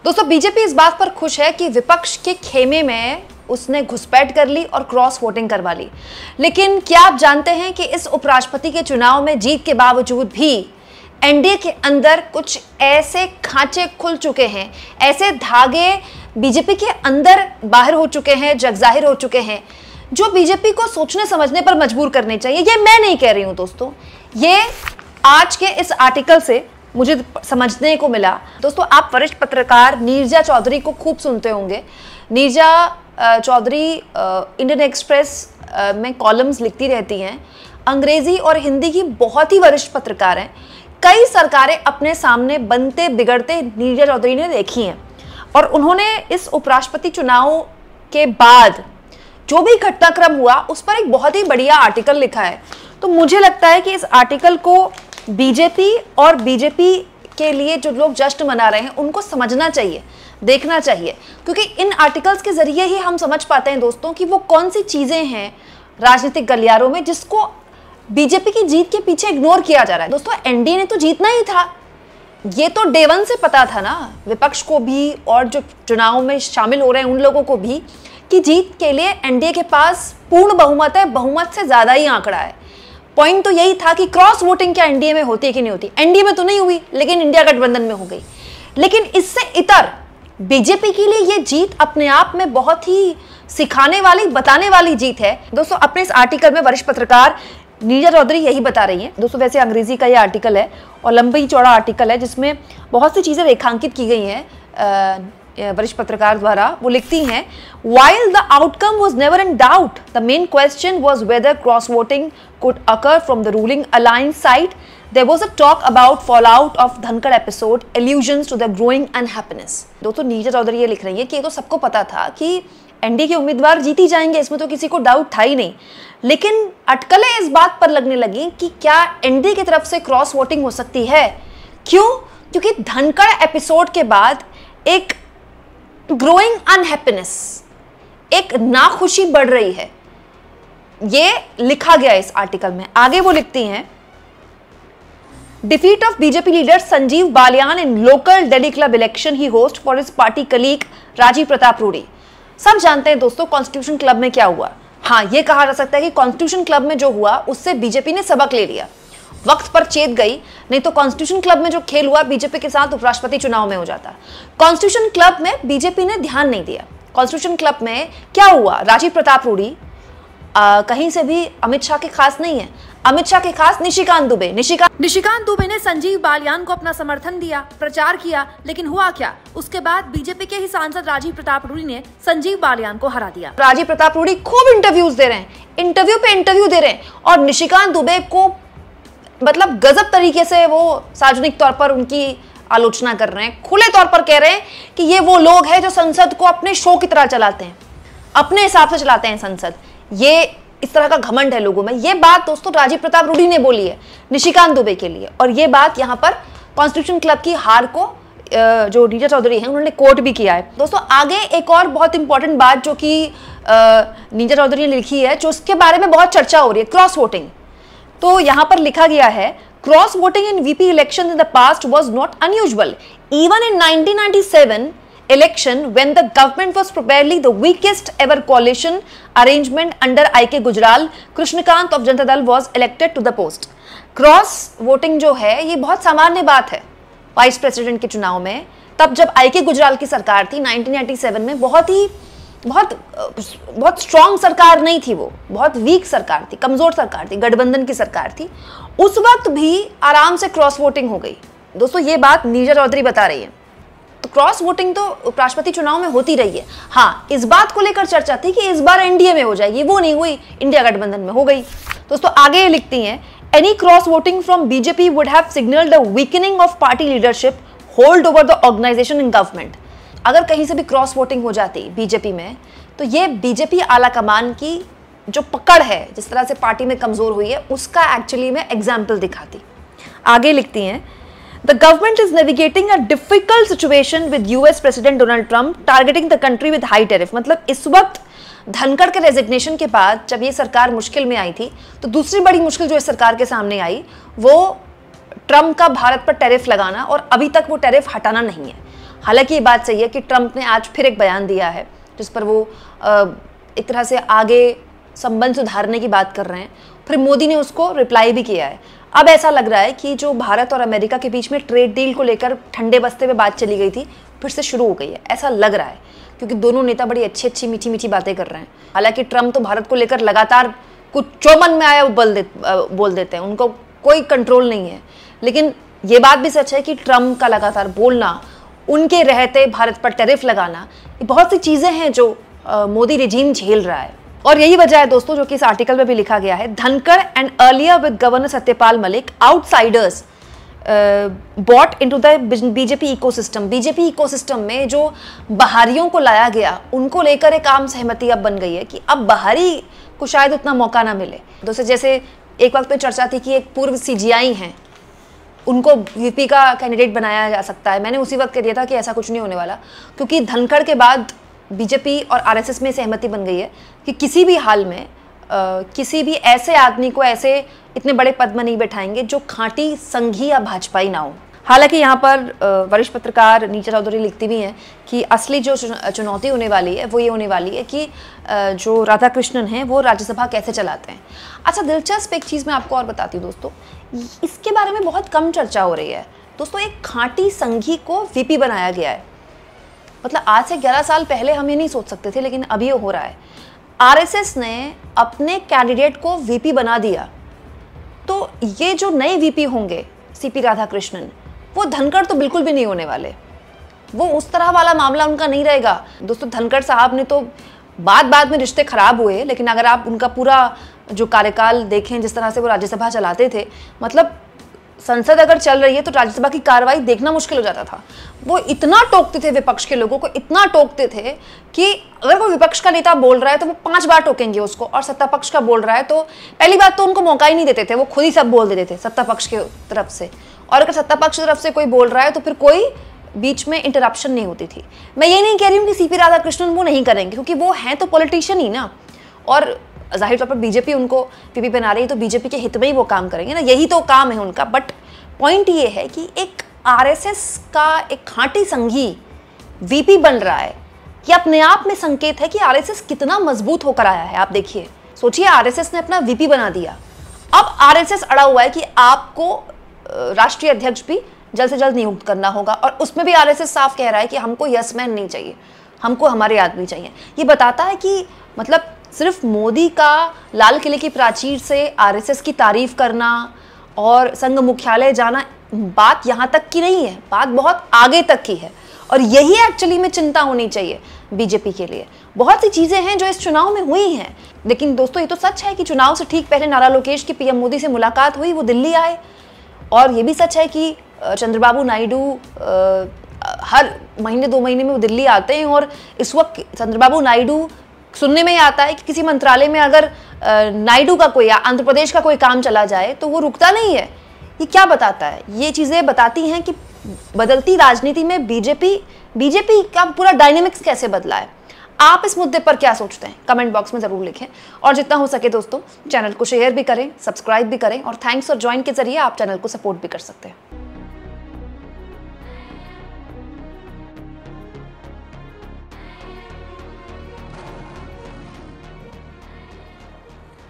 दोस्तों बीजेपी इस बात पर खुश है कि विपक्ष के खेमे में उसने घुसपैठ कर ली और क्रॉस वोटिंग करवा ली। लेकिन क्या आप जानते हैं कि इस उपराष्ट्रपति के चुनाव में जीत के बावजूद भी एनडीए के अंदर कुछ ऐसे खांचे खुल चुके हैं, ऐसे धागे बीजेपी के अंदर बाहर हो चुके हैं, जगजाहिर हो चुके हैं, जो बीजेपी को सोचने समझने पर मजबूर करने चाहिए। ये मैं नहीं कह रही हूं दोस्तों, ये आज के इस आर्टिकल से मुझे समझने को मिला। दोस्तों आप वरिष्ठ पत्रकार नीरजा चौधरी को खूब सुनते होंगे। नीरजा चौधरी इंडियन एक्सप्रेस में कॉलम्स लिखती रहती हैं, अंग्रेजी और हिंदी की बहुत ही वरिष्ठ पत्रकार हैं। कई सरकारें अपने सामने बनते बिगड़ते नीरजा चौधरी ने देखी हैं और उन्होंने इस उपराष्ट्रपति चुनाव के बाद जो भी घटनाक्रम हुआ उस पर एक बहुत ही बढ़िया आर्टिकल लिखा है। तो मुझे लगता है कि इस आर्टिकल को बीजेपी और बीजेपी के लिए जो लोग जश्न मना रहे हैं उनको समझना चाहिए, देखना चाहिए, क्योंकि इन आर्टिकल्स के जरिए ही हम समझ पाते हैं दोस्तों कि वो कौन सी चीजें हैं राजनीतिक गलियारों में जिसको बीजेपी की जीत के पीछे इग्नोर किया जा रहा है। दोस्तों एनडीए ने तो जीतना ही था, ये तो डे वन से पता था ना विपक्ष को भी और जो चुनाव में शामिल हो रहे हैं उन लोगों को भी कि जीत के लिए एनडीए के पास पूर्ण बहुमत है, बहुमत से ज्यादा ही आंकड़ा है। पॉइंट तो यही था कि क्रॉस वोटिंग क्या एनडीए में होती है कि नहीं होती। एनडीए में तो नहीं हुई लेकिन इंडिया गठबंधन में हो गई। लेकिन इससे इतर बीजेपी के लिए ये जीत अपने आप में बहुत ही सिखाने वाली, बताने वाली जीत है। दोस्तों अपने इस आर्टिकल में वरिष्ठ पत्रकार नीरजा चौधरी यही बता रही हैं। दोस्तों वैसे अंग्रेजी का ये आर्टिकल है और लंबी चौड़ा आर्टिकल है जिसमें बहुत सी चीजें रेखांकित की गई हैं वरिष्ठ पत्रकार द्वारा। वो लिखती हैं, while the outcome was never in doubt, the main question was whether cross voting could occur from the ruling alliance side. There was a talk about fallout of Dhankhar episode, allusions to the growing unhappiness. दोस्तों नीरजा चौधरी ये लिख रही है कि ये तो सबको पता था कि एनडीए के उम्मीदवार जीती जाएंगे, इसमें तो किसी को डाउट था ही नहीं। लेकिन अटकलें इस बात पर लगने लगी कि क्या एनडीए की तरफ से क्रॉस वोटिंग हो सकती है। क्यों? क्योंकि धनखड़ एपिसोड के बाद एक ग्रोइंग अनहैप्पीनेस, एक नाखुशी बढ़ रही है, ये लिखा गया इस आर्टिकल में। आगे वो लिखती हैं, defeat of BJP leader Sanjeev Balyan in local Delhi club election he host for his party colleague Rajiv Pratap Rudy. सब जानते हैं दोस्तों कॉन्स्टिट्यूशन क्लब में क्या हुआ। हाँ, ये कहा जा सकता है कि कॉन्स्टिट्यूशन क्लब में जो हुआ उससे बीजेपी ने सबक ले लिया, वक्त पर चेत गई, नहीं तो कॉन्स्टिट्यूशन क्लब में जो खेल हुआ बीजेपी के साथ उपराष्ट्रपति चुनाव में हो जाता। कॉन्स्टिट्यूशन क्लब में बीजेपी ने ध्यान नहीं दिया। कॉन्स्टिट्यूशन क्लब में क्या हुआ, राजीव प्रताप रूडी कहीं से भी अमित शाह के खास नहीं है। अमित शाह के खास निशिकांत दुबे ने संजीव बालियान को अपना समर्थन दिया, प्रचार किया, लेकिन हुआ क्या, उसके बाद बीजेपी के ही सांसद राजीव प्रताप रूडी ने संजीव बालियान को हरा दिया। राजीव प्रताप रूडी खूब इंटरव्यूज दे रहे हैं, इंटरव्यू पे इंटरव्यू दे रहे हैं और निशिकांत दुबे को मतलब गजब तरीके से वो सार्वजनिक तौर पर उनकी आलोचना कर रहे हैं, खुले तौर पर कह रहे हैं कि ये वो लोग हैं जो संसद को अपने शो की तरह चलाते हैं, अपने हिसाब से चलाते हैं संसद। ये इस तरह का घमंड है लोगों में। ये बात दोस्तों राजीव प्रताप रूडी ने बोली है निशिकांत दुबे के लिए, और ये बात यहाँ पर कॉन्स्टिट्यूशन क्लब की हार को जो नीरजा चौधरी हैं उन्होंने कोट भी किया है। दोस्तों आगे एक और बहुत इंपॉर्टेंट बात जो कि नीरजा चौधरी ने लिखी है, जो उसके बारे में बहुत चर्चा हो रही है, क्रॉस वोटिंग। तो यहां पर लिखा गया है, cross voting in VP election in the past was not unusual even in 1997 election when the government was probably the weakest ever coalition arrangement under I.K. Gujral, Krishnakant of Janata Dal was elected to the post। Cross voting जो है ये बहुत सामान्य बात है vice president के चुनाव में। तब जब I.K. गुजराल की सरकार थी 1997 में, बहुत स्ट्रॉन्ग सरकार नहीं थी, वो बहुत वीक सरकार थी, कमजोर सरकार थी, गठबंधन की सरकार थी। उस वक्त भी आराम से क्रॉस वोटिंग हो गई। दोस्तों ये बात नीरजा चौधरी बता रही है। तो क्रॉस वोटिंग तो उपराष्ट्रपति चुनाव में होती रही है। हाँ, इस बात को लेकर चर्चा थी कि इस बार एनडीए में हो जाएगी, वो नहीं हुई, इंडिया गठबंधन में हो गई। दोस्तों आगे ये लिखती हैं, any cross voting from BJP would have signalled the weakening of party leadership hold over the organisation in government. अगर कहीं से भी क्रॉस वोटिंग हो जाती बीजेपी में तो ये बीजेपी आला कमान की जो पकड़ है, जिस तरह से पार्टी में कमजोर हुई है, उसका एक्चुअली में एग्जाम्पल दिखाती। आगे लिखती हैं, the government is navigating a difficult situation with US president Donald Trump targeting the country with high tariff. मतलब इस वक्त धनखड़ के रेजिग्नेशन के बाद जब ये सरकार मुश्किल में आई थी, तो दूसरी बड़ी मुश्किल जो इस सरकार के सामने आई वो ट्रंप का भारत पर टैरिफ लगाना, और अभी तक वो टैरिफ हटाना नहीं है। हालांकि ये बात सही है कि ट्रंप ने आज फिर एक बयान दिया है जिस पर वो एक तरह से आगे संबंध सुधारने की बात कर रहे हैं, फिर मोदी ने उसको रिप्लाई भी किया है। अब ऐसा लग रहा है कि जो भारत और अमेरिका के बीच में ट्रेड डील को लेकर ठंडे बस्ते में बात चली गई थी, फिर से शुरू हो गई है, ऐसा लग रहा है, क्योंकि दोनों नेता बड़ी अच्छी मीठी मीठी बातें कर रहे हैं। हालांकि ट्रंप तो भारत को लेकर लगातार कुछ जो मन में आया वो बोल देते हैं, उनको कोई कंट्रोल नहीं है। लेकिन ये बात भी सच है कि ट्रंप का लगातार बोलना, उनके रहते भारत पर टैरिफ लगाना, ये बहुत सी चीज़ें हैं जो मोदी रिजीम झेल रहा है। और यही वजह है दोस्तों, जो कि इस आर्टिकल में भी लिखा गया है, Dhankhar and earlier with governor Satyapal Malik outsiders bought into the BJP ecosystem. BJP ecosystem में जो बाहरियों को लाया गया, उनको लेकर एक आम सहमति अब बन गई है कि अब बाहरी को शायद उतना मौका ना मिले। दोस्तों, जैसे एक वक्त पे चर्चा थी कि एक पूर्व सीजीआई हैं, उनको यूपी का कैंडिडेट बनाया जा सकता है। मैंने उसी वक्त कह दिया था कि ऐसा कुछ नहीं होने वाला, क्योंकि धनखड़ के बाद बीजेपी और आरएसएस में सहमति बन गई है कि किसी भी हाल में किसी भी ऐसे आदमी को ऐसे इतने बड़े पद में नहीं बैठाएंगे जो खांटी संघी या भाजपाई ना हो। हालांकि यहाँ पर वरिष्ठ पत्रकार नीचा चौधरी लिखती भी हैं कि असली जो चुनौती होने वाली है वो ये होने वाली है कि जो राधाकृष्णन हैं वो राज्यसभा कैसे चलाते हैं। अच्छा, दिलचस्प एक चीज़ मैं आपको और बताती हूँ दोस्तों, इसके बारे में बहुत कम चर्चा हो रही है। दोस्तों, एक खांटी संघी को वीपी बनाया गया है। मतलब आज से 11 साल पहले हम ये नहीं सोच सकते थे, लेकिन अभी ये हो रहा है। आरएसएस ने अपने कैंडिडेट को वीपी बना दिया, तो ये जो नए वीपी होंगे सीपी राधाकृष्णन, वो धनखड़ तो बिल्कुल भी नहीं होने वाले। वो उस तरह वाला मामला उनका नहीं रहेगा। दोस्तों, धनखड़ साहब ने तो बाद में रिश्ते खराब हुए, लेकिन अगर आप उनका पूरा जो कार्यकाल देखें, जिस तरह से वो राज्यसभा चलाते थे, मतलब संसद अगर चल रही है तो राज्यसभा की कार्रवाई देखना मुश्किल हो जाता था। वो इतना टोकते थे विपक्ष के लोगों को, इतना टोकते थे कि अगर कोई विपक्ष का नेता बोल रहा है तो वो 5 बार टोकेंगे उसको, और सत्ता पक्ष का बोल रहा है तो पहली बात तो उनको मौका ही नहीं देते थे, वो खुद ही सब बोल देते थे सत्ता पक्ष की तरफ से। और अगर सत्ता पक्ष की तरफ से कोई बोल रहा है तो फिर कोई बीच में इंटरप्शन नहीं होती थी। मैं ये नहीं कह रही हूँ कि सीपी राधाकृष्णन वो नहीं करेंगे, क्योंकि वो हैं तो पॉलिटिशियन ही ना, और जाहिर तौर पर बीजेपी उनको पीपी बना रही है तो बीजेपी के हित में ही वो काम करेंगे ना, यही तो काम है उनका। बट पॉइंट ये है कि एक आरएसएस का एक खांटी संघी वीपी बन रहा है, ये अपने आप में संकेत है कि आरएसएस कितना मजबूत होकर आया है। आप देखिए, सोचिए, आरएसएस ने अपना वीपी बना दिया, अब आरएसएस अड़ा हुआ है कि आपको राष्ट्रीय अध्यक्ष भी जल्द से जल्द नियुक्त करना होगा, और उसमें भी आरएसएस साफ कह रहा है कि हमको यस मैन नहीं चाहिए, हमको हमारे आदमी चाहिए। ये बताता है कि मतलब सिर्फ मोदी का लाल किले की प्राचीर से आरएसएस की तारीफ करना और संघ मुख्यालय जाना बात यहाँ तक की नहीं है, बात बहुत आगे तक की है। और यही एक्चुअली में चिंता होनी चाहिए बीजेपी के लिए। बहुत सी चीज़ें हैं जो इस चुनाव में हुई हैं, लेकिन दोस्तों ये तो सच है कि चुनाव से ठीक पहले नारा लोकेश की पीएम मोदी से मुलाकात हुई, वो दिल्ली आए। और ये भी सच है कि चंद्रबाबू नायडू हर महीने 2 महीने में वो दिल्ली आते हैं, और इस वक्त चंद्रबाबू नायडू सुनने में आता है कि किसी मंत्रालय में अगर नायडू का कोई या आंध्र प्रदेश का कोई काम चला जाए तो वो रुकता नहीं है। ये क्या बताता है? ये चीज़ें बताती हैं कि बदलती राजनीति में बीजेपी का पूरा डायनेमिक्स कैसे बदला है। आप इस मुद्दे पर क्या सोचते हैं? कमेंट बॉक्स में ज़रूर लिखें, और जितना हो सके दोस्तों चैनल को शेयर भी करें, सब्सक्राइब भी करें, और थैंक्स और ज्वाइन के जरिए आप चैनल को सपोर्ट भी कर सकते हैं।